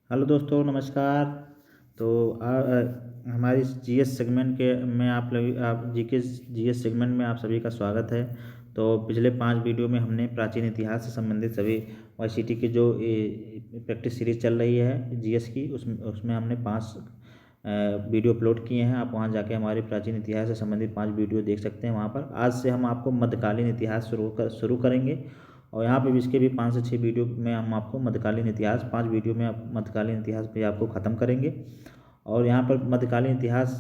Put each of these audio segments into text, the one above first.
Hello दोस्तों, नमस्कार। तो हमारी जीएस सेगमेंट के में आप लोग आप जीके जीएस सेगमेंट में आप सभी का स्वागत है। तो पिछले 5 वीडियो में हमने प्राचीन इतिहास से संबंधित सभी वाईसीटी की जो प्रैक्टिस सीरीज चल रही है जीएस की, उसमें हमने 5 वीडियो अपलोड किए हैं। आप वहां जाके हमारे प्राचीन इतिहास से संबंधित 5 वीडियो देख सकते हैं। वहां पर आज से हम आपको मध्यकालीन इतिहास शुरू करेंगे। और यहाँ पे भी इसके भी 5 से 6 वीडियो में हम आपको मध्यकालीन इतिहास 5 वीडियो में आप मध्यकालीन इतिहास पे आपको ख़त्म करेंगे। और यहाँ पर मध्यकालीन इतिहास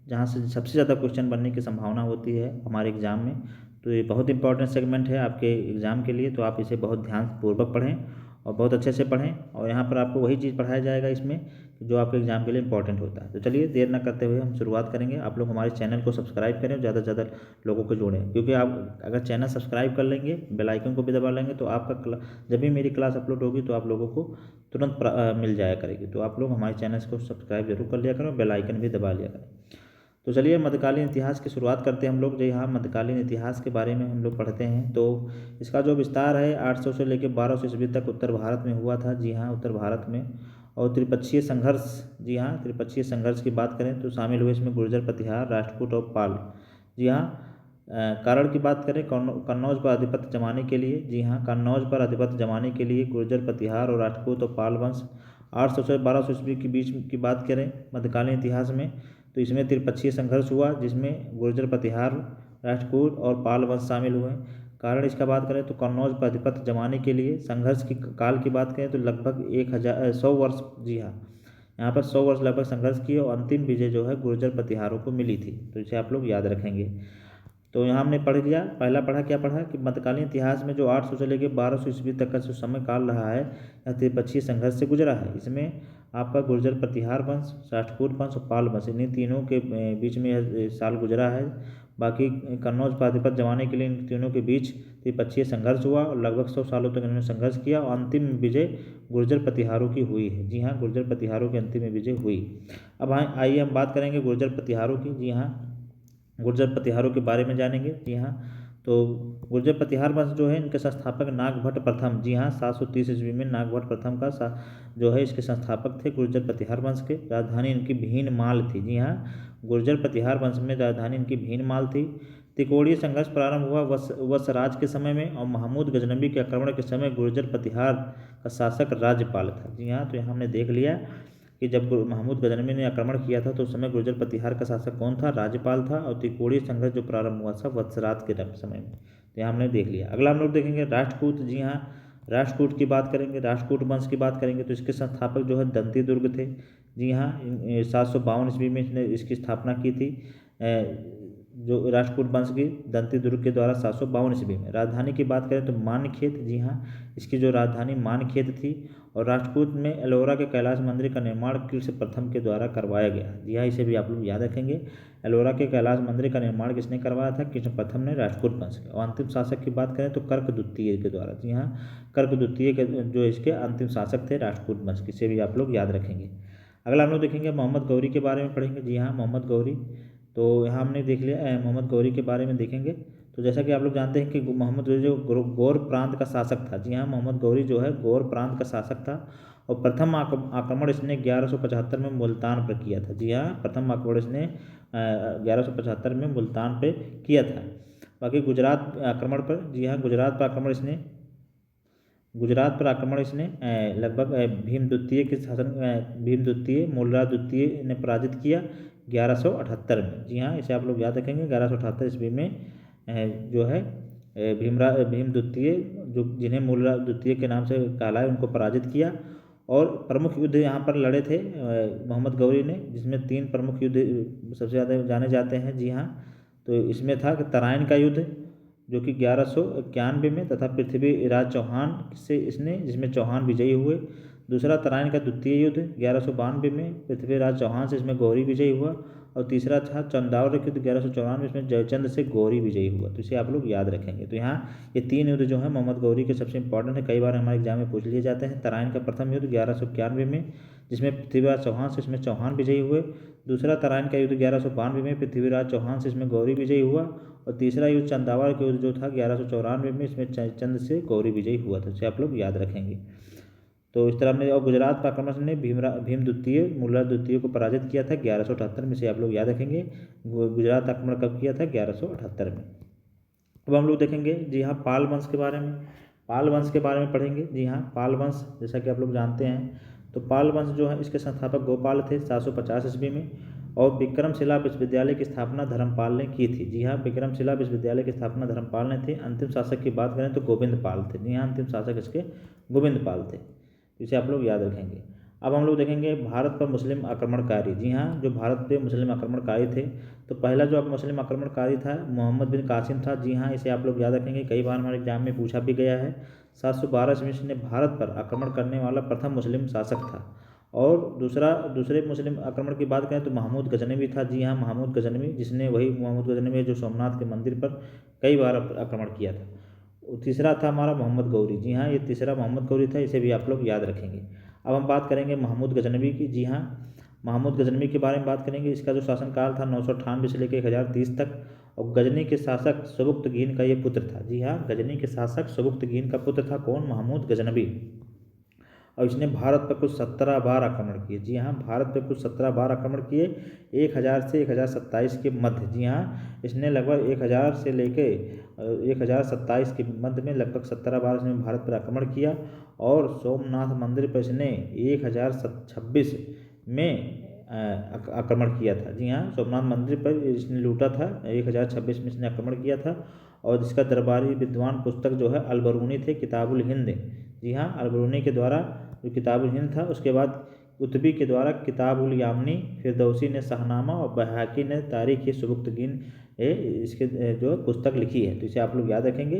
जहाँ से सबसे ज़्यादा क्वेश्चन बनने की संभावना होती है हमारे एग्ज़ाम में, तो ये बहुत इंपॉर्टेंट सेगमेंट है आपके एग्ज़ाम के लिए। तो आप इसे बहुत ध्यानपूर्वक पढ़ें और बहुत अच्छे से पढ़ें। और यहाँ पर आपको वही चीज़ पढ़ाया जाएगा इसमें जो आपके एग्ज़ाम के लिए इंपॉर्टेंट होता है। तो चलिए देर न करते हुए हम शुरुआत करेंगे। आप लोग हमारे चैनल को सब्सक्राइब करें, ज़्यादा से ज़्यादा लोगों को जोड़ें, क्योंकि आप अगर चैनल सब्सक्राइब कर लेंगे, बेल आइकन को भी दबा लेंगे, तो आपका जब भी मेरी क्लास अपलोड होगी तो आप लोगों को तुरंत मिल जाया करेगी। तो आप लोग हमारे चैनल को सब्सक्राइब जरूर कर लिया करें और बेल आइकन भी दबा लिया करें। तो चलिए मध्यकालीन इतिहास की शुरुआत करते हैं हम लोग। जी हाँ, मध्यकालीन इतिहास के बारे में हम लोग पढ़ते हैं। तो इसका जो विस्तार है 800 से लेकर 1200 ईस्वी तक उत्तर भारत में हुआ था। जी हाँ, उत्तर भारत में। और त्रिपक्षीय संघर्ष, जी हाँ, त्रिपक्षीय संघर्ष की बात करें तो शामिल हुए इसमें गुर्जर, प्रतिहार, राष्ट्रकूट और पाल। जी हाँ, कारण की बात करें कन्नौज पर आधिपत्य जमाने के लिए। जी हाँ, कन्नौज पर आधिपत्य जमाने के लिए गुर्जर, प्रतिहार और राष्ट्रकूट और पाल वंश 800 से 1200 ईस्वी के बीच की बात करें मध्यकालीन इतिहास में, तो इसमें त्रिपक्षीय संघर्ष हुआ जिसमें गुर्जर, प्रतिहार, राष्ट्रकूट और पाल वंश शामिल हुए। कारण इसका बात करें तो कन्नौज पर आधिपत्य जमाने के लिए संघर्ष की काल की बात करें तो लगभग 100 वर्ष। जी हाँ, यहाँ पर 100 वर्ष लगभग संघर्ष किए और अंतिम विजय जो है गुर्जर, प्रतिहारों को मिली थी। तो इसे आप लोग याद रखेंगे। तो यहाँ हमने पढ़ लिया, पहला पढ़ा क्या पढ़ा कि मध्यकालीन इतिहास में जो 800 से लेकर 1200 ईस्वी तक का जो समय काल रहा है यह त्रिपक्षीय संघर्ष से गुजरा है। इसमें आपका गुर्जर, प्रतिहार वंश, राष्ट्रकूट वंश और पाल वंश, इन्हीं तीनों के बीच में यह साल गुजरा है। बाकी कन्नौज पर आधिपत्य जमाने के लिए इन तीनों के बीच त्रिपक्षीय संघर्ष हुआ और लगभग 100 सालों तक इन्होंने संघर्ष किया और अंतिम विजय गुर्जर, प्रतिहारों की हुई है। जी हाँ, गुर्जर, प्रतिहारों की अंतिम विजय हुई। अब आइए हम बात करेंगे गुर्जर, प्रतिहारों की। जी हाँ, गुर्जर, प्रतिहारों के बारे में जानेंगे। जी हाँ, तो गुर्जर, प्रतिहार वंश जो है इनके संस्थापक नागभट्ट प्रथम। जी हाँ, 730 ईस्वी में नागभट्ट प्रथम का जो है इसके संस्थापक थे गुर्जर, प्रतिहार वंश के। राजधानी इनकी भीनमाल थी। जी हाँ, गुर्जर, प्रतिहार वंश में राजधानी इनकी भीनमाल थी। त्रिकोणीय संघर्ष प्रारंभ हुआ वत्सराज के समय में और महमूद गजनबी के आक्रमण के समय गुर्जर, प्रतिहार का शासक राज्यपाल था। जी हाँ, तो यहाँ हमने देख लिया कि जब महमूद गजनबी ने आक्रमण किया था तो उस समय गुर्जर, प्रतिहार का शासक कौन था? राज्यपाल था। और त्रिकोणीय संघर्ष जो प्रारंभ हुआ था वत्सराज के समय में। तो यहाँ हमने देख लिया। अगला हम लोग देखेंगे राष्ट्रकूट। जी हाँ, राष्ट्रकूट की बात करेंगे, राष्ट्रकूट वंश की बात करेंगे तो इसके संस्थापक जो है दंती दुर्ग थे। जी हाँ, 752 ईस्वी में इसने इसकी स्थापना की थी। जो राष्ट्रकूट वंश की दंती दुर्ग के द्वारा 752 ईस्वी में। राजधानी की बात करें तो मानखेत। जी हाँ, इसकी जो राजधानी मानखेत थी। और राष्ट्रकूट में एलोरा के कैलाश मंदिर का निर्माण कृष्ण प्रथम के द्वारा करवाया गया। जी हाँ, इसे भी आप लोग याद रखेंगे। एलोरा के कैलाश मंदिर का निर्माण किसने करवाया था? कृष्ण प्रथम ने, राष्ट्रकूट वंश के। और अंतिम शासक की बात करें तो कर्क द्वितीय के द्वारा। जी हाँ, कर्क द्वितीय के जो इसके अंतिम शासक थे राष्ट्रकूट वंश के, इसे भी आप लोग याद रखेंगे। अगला हम लोग देखेंगे मोहम्मद गौरी के बारे में पढ़ेंगे। जी हाँ, मोहम्मद गौरी। तो यहाँ हमने देख लिया मोहम्मद गौरी के बारे में देखेंगे। तो जैसा कि आप लोग जानते हैं कि मोहम्मद गौरी जो गौर प्रांत का शासक था। जी हाँ, मोहम्मद गौरी जो है गौर प्रांत का शासक था। और प्रथम आक्रमण इसने 1175 में मुल्तान पर किया था। जी हाँ, प्रथम आक्रमण इसने 1175 में मुल्तान पे किया था। बाकी गुजरात आक्रमण पर, जी हाँ, गुजरात पर आक्रमण इसने लगभग भीम द्वितीय के शासन भीम द्वितीय, मूलराज द्वितीय ने पराजित किया 1178 में। जी हाँ, इसे आप लोग याद रखेंगे। 1178 ईस्वी में जो है भीम द्वितीय, जो जिन्हें मूलराज द्वितीय के नाम से कहलाए, उनको पराजित किया। और प्रमुख युद्ध यहाँ पर लड़े थे मोहम्मद गौरी ने, जिसमें 3 प्रमुख युद्ध सबसे ज़्यादा जाने जाते हैं। जी हाँ, तो इसमें था कि तराइन का युद्ध जो कि 1191 में, तथा पृथ्वीराज चौहान से इसने, जिसमें चौहान विजयी हुए। दूसरा तराइन का द्वितीय युद्ध 1192 में, पृथ्वीराज चौहान से इसमें गौरी विजयी हुआ। और तीसरा था चंदावत युद्ध 1194 में, इसमें जयचंद से गौरी विजयी हुआ। तो इसे आप लोग याद रखेंगे। तो यहाँ ये 3 युद्ध जो है मोहम्मद गौरी के सबसे इंपॉर्टेंट है, कई बार हमारे एग्जाम में पूछ लिए जाते हैं। तराइन का प्रथम युद्ध 1191 में, जिसमें पृथ्वीराज चौहान से इसमें चौहान विजयी हुए। दूसरा तराइन का युद्ध 1192 में, पृथ्वीराज चौहान से इसमें गौरी विजयी हुआ। और तीसरा युद्ध चंदावत का युद्ध जो था 1194 में, इसमें जयचंद से गौरी विजयी हुआ था। इसे आप लोग याद रखेंगे। तो इस तरह हमने, और गुजरात पर आक्रमण ने भीम द्वितीय मूलराज द्वितीय को पराजित किया था 1178 में, इसे आप लोग याद रखेंगे। गुजरात आक्रमण कब किया था? 1178 में। अब हम लोग देखेंगे जी हाँ पाल वंश के बारे में। पाल वंश के बारे में पढ़ेंगे जी हाँ। पाल वंश जैसा कि आप लोग जानते हैं, तो पाल वंश जो है इसके संस्थापक गोपाल थे 750 ईस्वी में, और विक्रमशिला विश्वविद्यालय की स्थापना धर्मपाल ने की थी। जी हाँ, विक्रमशिला विश्वविद्यालय की स्थापना धर्मपाल ने थी। अंतिम शासक की बात करें तो गोविंद पाल थे। जी हाँ, अंतिम शासक इसके गोविंद पाल थे, इसे आप लोग याद रखेंगे। अब हम लोग देखेंगे भारत पर मुस्लिम आक्रमणकारी। जी हाँ, जो भारत पे मुस्लिम आक्रमणकारी थे, तो पहला जो मुस्लिम आक्रमणकारी था मोहम्मद बिन कासिम था। जी हाँ, इसे आप लोग याद रखेंगे, कई बार हमारे एग्जाम में पूछा भी गया है। 712 ईस्वी से भारत पर आक्रमण करने वाला प्रथम मुस्लिम शासक था। और दूसरे मुस्लिम आक्रमण की बात करें तो महमूद गजनवी था। जी हाँ, महमूद गजनवी, जिसने वही महमूद गजनवी जो सोमनाथ के मंदिर पर कई बार आक्रमण किया था। तीसरा था हमारा मोहम्मद गौरी। जी हाँ, ये तीसरा मोहम्मद गौरी था, इसे भी आप लोग याद रखेंगे। अब हम बात करेंगे महमूद गजनवी की। जी हाँ, महमूद गजनवी के बारे में बात करेंगे। इसका जो शासनकाल था 998 से लेकर 1030 तक, और गजनी के शासक सुबुक्तगीन का ये पुत्र था। जी हाँ, गजनी के शासक सुबुक्तगीन का पुत्र था कौन? महमूद गजनवी। और इसने भारत पर कुछ 17 बार आक्रमण किए। जी हाँ, भारत पर कुछ 17 बार आक्रमण किए, 1000 से 1027 के मध्य। जी हाँ, इसने लगभग 1000 से लेके 1027 के मध्य में लगभग 17 बार इसने भारत पर आक्रमण किया। और सोमनाथ मंदिर पर इसने 1026 में आक्रमण किया था। जी हाँ, सोमनाथ मंदिर पर इसने लूटा था, 1026 में इसने आक्रमण किया था। और जिसका दरबारी विद्वान पुस्तक जो है अलबरूनी थे, किताबुल हिंद। जी हाँ, अलबरूनी के द्वारा जो किताबुल हिंद था, उसके बाद कुतबी के द्वारा किताबुल यामनी, फिरदौसी ने शाहनामा, और बैहाकी ने तारीख सुबुक्तगीन इसके जो पुस्तक लिखी है। तो इसे आप लोग याद रखेंगे।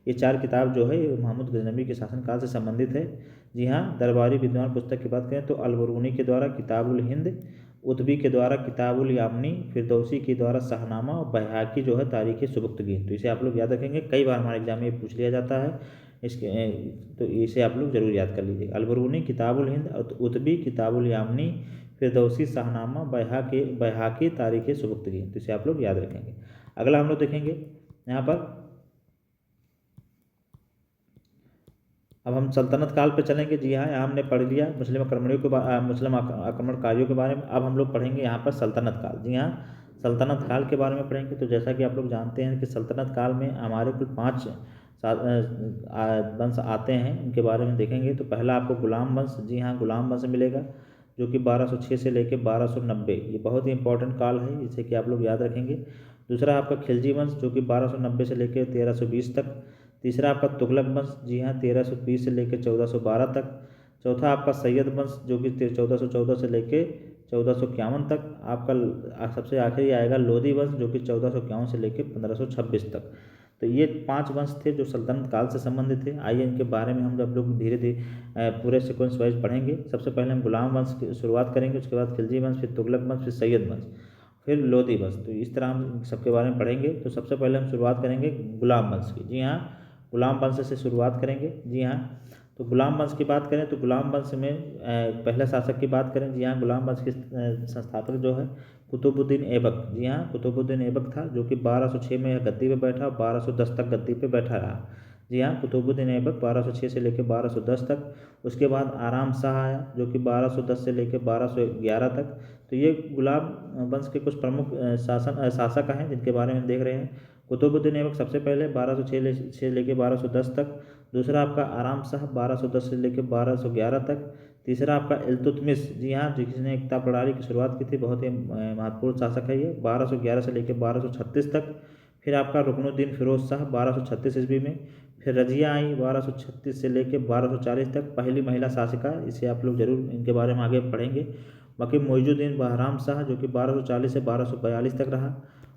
ये 4 किताब जो है महमूद गजनवी के शासनकाल से संबंधित है। जी हाँ, दरबारी विद्वान पुस्तक की बात करें तो अलबरूनी के द्वारा किताबुल हिंद, उतबी के द्वारा किताबुल यामनी, फिरदौसी के द्वारा शाहनामा, और बैहाकी जो है तारीख सुबुक्तगीन। तो इसे आप लोग याद रखेंगे, कई बार हमारे एग्जाम में पूछ लिया जाता है इसके, तो इसे आप लोग जरूर याद कर लीजिएगा। अलबरूनी किताबुल हिंद, उतबी किताबुल यामनी, फिरदौसी शाहनामा, बैहाकी तारीख सुबुक्तगीन। तो इसे आप लोग याद रखेंगे। अगला हम लोग देखेंगे यहाँ पर, अब हम सल्तनत काल पे चलेंगे। जी हाँ, यहाँ हमने पढ़ लिया मुस्लिम आक्रमणकारियों के बारे में। अब हम लोग पढ़ेंगे यहाँ पर सल्तनत काल। जी हाँ, सल्तनत काल के बारे में पढ़ेंगे। तो जैसा कि आप लोग जानते हैं कि सल्तनत काल में हमारे कुल 5 वंश आते हैं, उनके बारे में देखेंगे। तो पहला आपको गुलाम वंश। जी हाँ, गुलाम वंश मिलेगा, जो कि 1206 से लेकर 1290, ये बहुत ही इंपॉर्टेंट काल है, इसे कि आप लोग याद रखेंगे। दूसरा आपका खिलजी वंश, जो कि 1290 से लेकर 1320 तक। तीसरा आपका तुगलक वंश। जी हाँ, 1330 से लेकर 1412 तक। चौथा आपका सैयद वंश, जो कि 1414 से लेकर 1451 तक। आपका सबसे आखिरी आएगा लोधी वंश, जो कि 1451 से लेकर 1526 तक। तो ये 5 वंश थे जो सल्तनत काल से संबंधित थे। आइए इनके बारे में हम लोग धीरे धीरे पूरे सीक्वेंस वाइज पढ़ेंगे। सबसे पहले हम गुलाम वंश की शुरुआत करेंगे, उसके बाद खिलजी वंश, फिर तुगलक वंश, फिर सैयद वंश, फिर लोधी वंश। तो इस तरह हम सबके बारे में पढ़ेंगे। तो सबसे पहले हम शुरुआत करेंगे गुलाम वंश की। जी हाँ, गुलाम वंश से शुरुआत करेंगे। जी हाँ, तो गुलाम वंश की बात करें तो गुलाम वंश में पहले शासक की बात करें। जी हाँ, गुलाम वंश के संस्थापक जो है कुतुबुद्दीन ऐबक। जी हाँ, कुतुबुद्दीन ऐबक था, जो कि 1206 में गद्दी पे बैठा, 1210 तक गद्दी पे बैठा रहा। जी हाँ, कुतुबुद्दीन ऐबक 1206 से लेकर 1210 तक। उसके बाद आराम शाह आया, जो कि 1210 से लेकर 1211 तक। तो ये गुलाम वंश के कुछ प्रमुख शासक हैं, जिनके बारे में देख रहे हैं। कुतुबुद्दीन ऐबक सबसे पहले 1206 से लेकर 1210 तक। दूसरा आपका आराम शाह 1210 से लेकर 1211 तक। तीसरा आपका इल्तुतमिश। जी हाँ, जिसने एकता प्रणाली की शुरुआत की थी, बहुत ही महत्वपूर्ण शासक है ये, 1211 से लेकर 1236 तक। फिर आपका रुकनुद्दीन फिरोज शाह 1236 ईस्वी में। फिर रजिया आई 1236 से लेकर 1240 तक, पहली महिला शासिका, इसे आप लोग जरूर इनके बारे में आगे पढ़ेंगे। बाकी मोइजुद्दीन बहराम शाह, जो कि 1240 से 1242 तक रहा।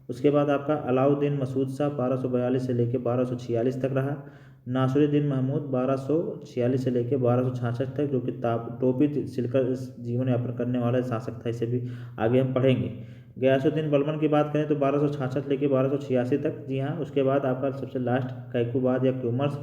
उसके बाद आपका अलाउद्दीन मसूद शाह 1242 से लेकर 1246 तक रहा। नासिरुद्दीन महमूद 1246 से लेकर 1266 तक, जो कि टोपी सिलकर जीवन यापन करने वाला शासक था, इसे भी आगे हम पढ़ेंगे। गयासुद्दीन बलबन की बात करें तो 1266 लेकर 1286 तक। जी हाँ, उसके बाद आपका सबसे लास्ट कैकुबाद या क्यूमर्स,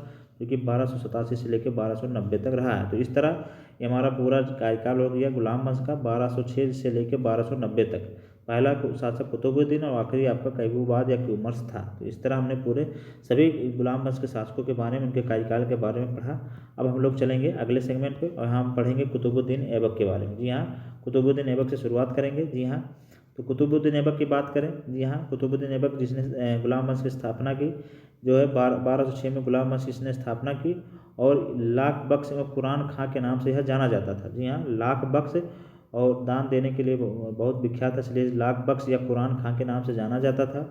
जो कि 1287 से लेकर 1290 तक रहा है। तो इस तरह ये हमारा पूरा कार्यकाल हो गया गुलाम वंश का, 1206 से लेकर 1290 तक। पहला शासक कुतुबुद्दीन और आखिरी आपका कैबूबाद या क्यूमर्स था। तो इस तरह हमने पूरे सभी गुलाम वंश के शासकों के बारे में, उनके कार्यकाल के बारे में पढ़ा। अब हम लोग चलेंगे अगले सेगमेंट पे और हम पढ़ेंगे कुतुबुद्दीन ऐबक के बारे में। जी हाँ, कुतुबुद्दीन ऐबक से शुरुआत करेंगे। जी हाँ, तो कुतुबुद्दीन ऐबक की बात करें, जी हाँ, कुतुबुद्दीन ऐबक जिसने गुलाम वंश की स्थापना की, जो है 1206 में गुलाम वंश इसने स्थापना की और लाख बख्श और कुरान खां के नाम से यह जाना जाता था। जी हाँ, लाख बख्श और दान देने के लिए बहुत विख्यात है, इसलिए लाख बख्श या कुरान खां के नाम से जाना जाता था।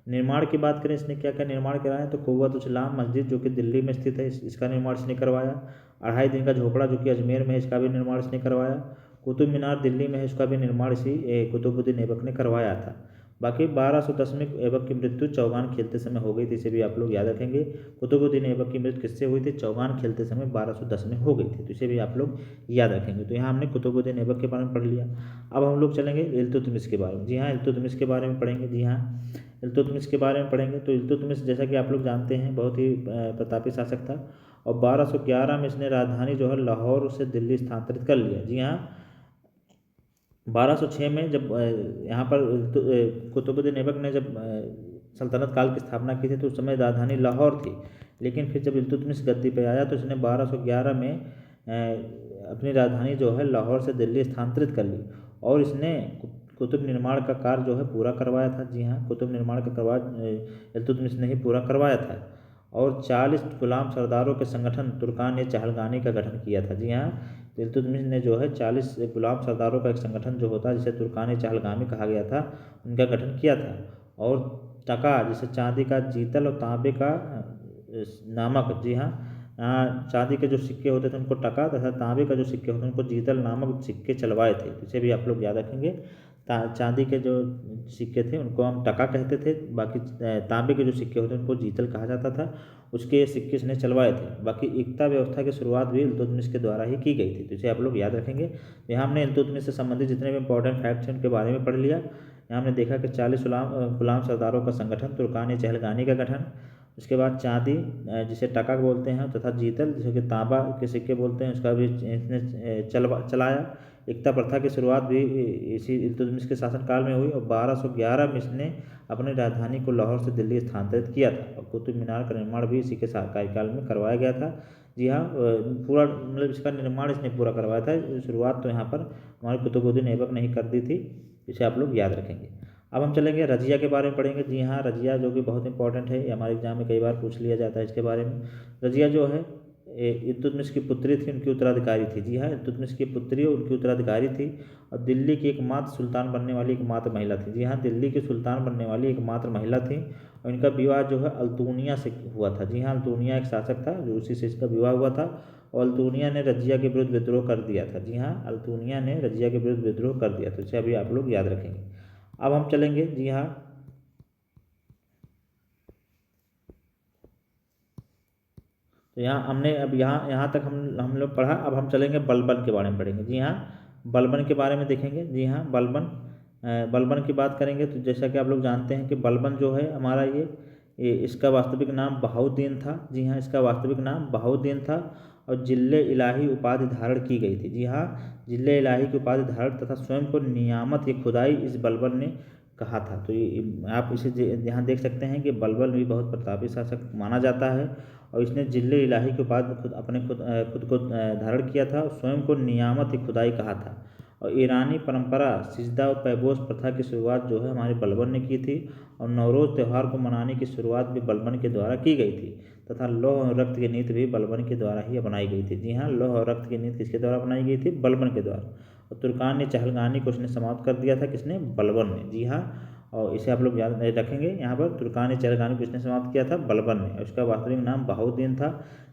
निर्माण की बात करें, इसने क्या क्या निर्माण कराया, तो कुव्वतुल-इस्लाम मस्जिद जो कि दिल्ली में स्थित है, इसका निर्माण इसने करवाया। 2.5 दिन का झोपड़ा जो कि अजमेर में है, इसका भी निर्माण इसने करवाया। कुतुब मीनार दिल्ली में है, इसका भी निर्माण इसी कुतुबुद्दीन ऐबक ने करवाया था। बाकी 1210 में ऐबक की मृत्यु चौगान खेलते समय हो गई थी, इसे भी आप लोग याद रखेंगे। कुतुबुद्दीन ऐबक की मृत्यु किससे हुई थी, चौगान खेलते समय 1210 में हो गई थी, तो इसे भी आप लोग याद रखेंगे। तो यहाँ हमने कुतुबुद्दीन ऐबक के बारे में पढ़ लिया। अब हम लोग चलेंगे इल्तुतमिश के बारे में। जी हाँ, इल्तुतमिश के बारे में पढ़ेंगे। जी हाँ, इल्तुतमिश के बारे में पढ़ेंगे। तो इल्तुतमिश जैसा कि आप लोग जानते हैं बहुत ही प्रतापी शासक था और 1211 में इसने राजधानी जो है लाहौर से दिल्ली स्थानांतरित कर लिया। जी हाँ, 1206 में जब यहाँ पर कुतुबुद्दीन ऐबक ने जब सल्तनत काल की स्थापना की थी तो उस समय राजधानी लाहौर थी, लेकिन फिर जब इल्तुतमिश गद्दी पे आया तो इसने 1211 में अपनी राजधानी जो है लाहौर से दिल्ली स्थानांतरित कर ली और इसने कुतुब निर्माण का कार्य जो है पूरा करवाया था। जी हाँ, कुतुब निर्माण का कार्य इल्तुतमिश ने ही पूरा करवाया था और 40 गुलाम सरदारों के संगठन तुर्कान चहलगानी का गठन किया था। जी हाँ, इल्तुतमिश ने जो है 40 गुलाम सरदारों का एक संगठन जो होता है जिसे तुर्कान चहलगामी कहा गया था, उनका गठन किया था। और टका जिसे चांदी का जीतल और तांबे का नामक, जी हाँ, चांदी के जो सिक्के होते थे उनको टका तथा तांबे का जो सिक्के होते थे उनको जीतल नामक सिक्के चलवाए थे। इसे भी आप लोग याद रखेंगे। चांदी के जो सिक्के थे उनको हम टका कहते थे, बाकी तांबे के जो सिक्के होते हैं उनको जीतल कहा जाता था। उसके सिक्के इसने चलवाए थे। बाकी एकता व्यवस्था की शुरुआत भी इल्तुतमिश के द्वारा ही की गई थी, तो इसे आप लोग याद रखेंगे। यहाँ हमने इल्तुतमिश से संबंधित जितने भी इंपॉर्टेंट फैक्ट्स हैं उनके बारे में पढ़ लिया। यहाँ हमने देखा कि 40 गुलाम सरदारों का संगठन, तुर्कान चहलगानी का गठन, उसके बाद चांदी जिसे टका बोलते हैं तथा जीतल जिसे कि तांबा के सिक्के बोलते हैं, उसका भी इसने चलाया। एकता प्रथा की शुरुआत भी इसी इल्तुतमिश के शासनकाल में हुई और 1211 में इसने अपनी राजधानी को लाहौर से दिल्ली स्थानांतरित किया था और कुतुब मीनार का निर्माण भी इसी के कार्यकाल में करवाया गया था। जी हाँ, पूरा मतलब इसका निर्माण इसने पूरा करवाया था। शुरुआत तो यहाँ पर हमारे कुतुबुद्दीन ऐबक ने ही कर दी थी, इसे आप लोग याद रखेंगे। अब हम चलेंगे रजिया के बारे में पढ़ेंगे। जी हाँ, रजिया जो कि बहुत इंपॉर्टेंट है, हमारे एग्जाम में कई बार पूछ लिया जाता है इसके बारे में। रजिया जो है इल्तुतमिश की पुत्री थी, उनकी उत्तराधिकारी थी। जी हाँ, इल्तुतमिश की पुत्री और उनकी उत्तराधिकारी थी और दिल्ली की एकमात्र सुल्तान बनने वाली एकमात्र महिला थी। जी हाँ, दिल्ली की सुल्तान बनने वाली एकमात्र महिला थी और इनका विवाह जो है अल्तुनिया से हुआ था। जी हाँ, अल्तुनिया एक शासक था जो उसी से इसका विवाह हुआ था और अल्तुनिया ने रजिया के विरुद्ध विद्रोह कर दिया था। जी हाँ, अल्तुनिया ने रजिया के विरुद्ध विद्रोह कर दिया था, इसे अभी आप लोग याद रखेंगे। अब हम चलेंगे, जी हाँ, तो यहाँ हमने अब यहाँ तक हम लोग पढ़ा। अब हम चलेंगे बलबन के बारे में पढ़ेंगे। जी हाँ, बलबन के बारे में देखेंगे। जी हाँ, बलबन की बात करेंगे तो जैसा कि आप लोग जानते हैं कि बलबन जो है हमारा ये इसका वास्तविक नाम बहाउद्दीन था। जी हाँ, इसका वास्तविक नाम बहाउद्दीन था और जिले इलाही उपाधि धारण की गई थी। जी हाँ, जिले इलाही की उपाधि धारण तथा स्वयं को नियामत ये खुदाई इस बलबन ने कहा था। तो ये आप इसे यहाँ देख सकते हैं कि बलबन भी बहुत प्रतापी शासक माना जाता है और इसने जिले इलाही के बाद खुद को धारण किया था और स्वयं को नियामत खुदाई कहा था। और ईरानी परंपरा सिजदा और पैबोस प्रथा की शुरुआत जो है हमारे बलबन ने की थी और नवरोज़ त्यौहार को मनाने की शुरुआत भी बलबन के द्वारा की गई थी तथा लौह और रक्त की नीति भी बलबन के द्वारा ही अपनाई गई थी। जी हाँ, लौह और रक्त की नीति किसके द्वारा अपनाई गई थी, बलबन के द्वारा। और तुर्कान चहलगानी को उसने समाप्त कर दिया था, किसने, बलबन ने। जी हाँ, और इसे आप लोग याद रखेंगे। यहाँ पर तुर्कान चहलगानी को किसने समाप्त किया था, बलबन ने। उसका वास्तविक नाम बहाउद्दीन था।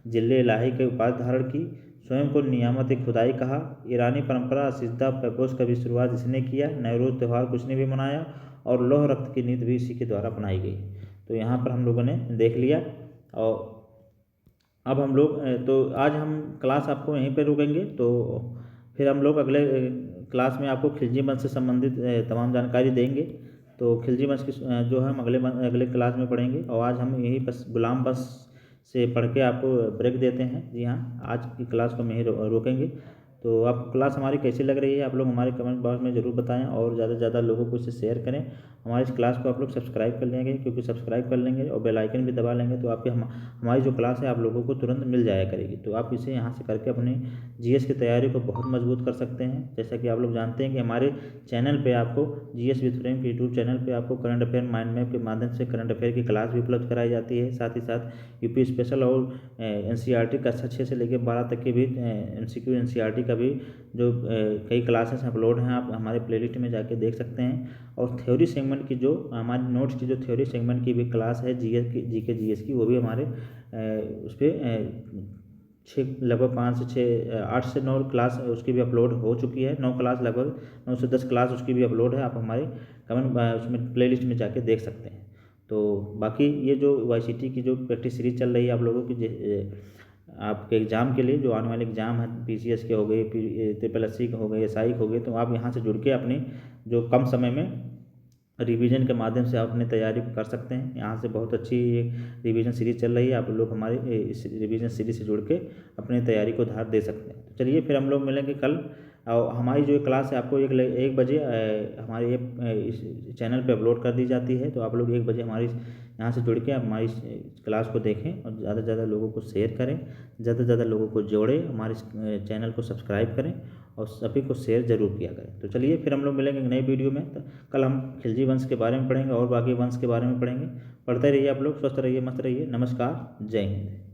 जिले इलाही के उपाधि धारण की, स्वयं को नियामत खुदाई कहा, ईरानी परंपरा सिजदा पैपोस का भी शुरुआत इसने किया, नवरोज़ त्यौहार को इसने भी मनाया और लौह रक्त की नीति भी इसी के द्वारा अपनाई गई। तो यहाँ पर हम लोगों ने देख लिया और अब हम लोग तो आज हम क्लास आपको यहीं पर रुकेंगे। तो फिर हम लोग अगले क्लास में आपको खिलजी वंश से संबंधित तमाम जानकारी देंगे। तो खिलजी वंश की जो है हम अगले क्लास में पढ़ेंगे और आज हम यहीं बस गुलाम वंश से पढ़ के आपको ब्रेक देते हैं। जी हाँ, आज की क्लास को हम यहीं रोकेंगे। तो आपको क्लास हमारी कैसी लग रही है आप लोग हमारे कमेंट बॉक्स में ज़रूर बताएं और ज़्यादा से ज़्यादा लोगों को इसे शेयर करें। हमारी इस क्लास को आप लोग सब्सक्राइब कर लेंगे, क्योंकि सब्सक्राइब कर लेंगे और बेल आइकन भी दबा लेंगे तो आपके हमारी जो क्लास है आप लोगों को तुरंत मिल जाया करेगी। तो आप इसे यहाँ से करके अपनी जीएस की तैयारी को बहुत मजबूत कर सकते हैं। जैसा कि आप लोग जानते हैं कि हमारे चैनल पे आपको GS with friend YouTube channel पे आपको करंट अफेयर माइंड मैप के माध्यम से करंट अफेयर की क्लास भी उपलब्ध कराई जाती है। साथ ही साथ यूपी स्पेशल और एनसीईआरटी कक्षा 6 से लेकर 12 तक के भी एमसीक्यू एनसीईआरटी का भी जो कई क्लासेस अपलोड हैं आप हमारे प्लेलिस्ट में जाके देख सकते हैं। और थ्योरी सेगमेंट की जो हमारे नोट्स की जो थ्योरी सेगमेंट की भी क्लास है जीएस की जीके जीएस की, वो भी हमारे उस पर 6 लगभग 5 से 6 8 से 9 क्लास उसकी भी अपलोड हो चुकी है। 9 क्लास लगभग 9 से 10 क्लास उसकी भी अपलोड है। आप हमारे कमेंट उसमें प्लेलिस्ट में जाके देख सकते हैं। तो बाकी ये जो वाईसीटी की जो प्रैक्टिस सीरीज चल रही है आप लोगों की आपके एग्ज़ाम के लिए जो आने वाले एग्ज़ाम है पीसीएस के हो गए, ट्रिपल एससी के हो गए, एसआई के हो गए, तो आप यहाँ से जुड़ के अपनी जो कम समय में रिवीजन के माध्यम से आप अपनी तैयारी कर सकते हैं। यहाँ से बहुत अच्छी एक रिवीजन सीरीज चल रही है, आप लोग हमारे इस रिवीजन सीरीज से जुड़ के अपनी तैयारी को धार दे सकते हैं। तो चलिए फिर हम लोग मिलेंगे कल। और हमारी जो क्लास है आपको 1 बजे हमारे इस चैनल पे अपलोड कर दी जाती है। तो आप लोग 1 बजे हमारी यहाँ से जुड़ के हमारी क्लास को देखें और ज़्यादा से ज़्यादा लोगों को शेयर करें, ज़्यादा से ज़्यादा लोगों को जोड़ें, हमारे चैनल को सब्सक्राइब करें और सभी को शेयर जरूर किया करें। तो चलिए फिर हम लोग मिलेंगे एक नई वीडियो में। तो कल हम खिलजी वंश के बारे में पढ़ेंगे और बाकी वंश के बारे में पढ़ेंगे। पढ़ते रहिए आप लोग, स्वस्थ रहिए, मस्त रहिए। नमस्कार, जय हिंद।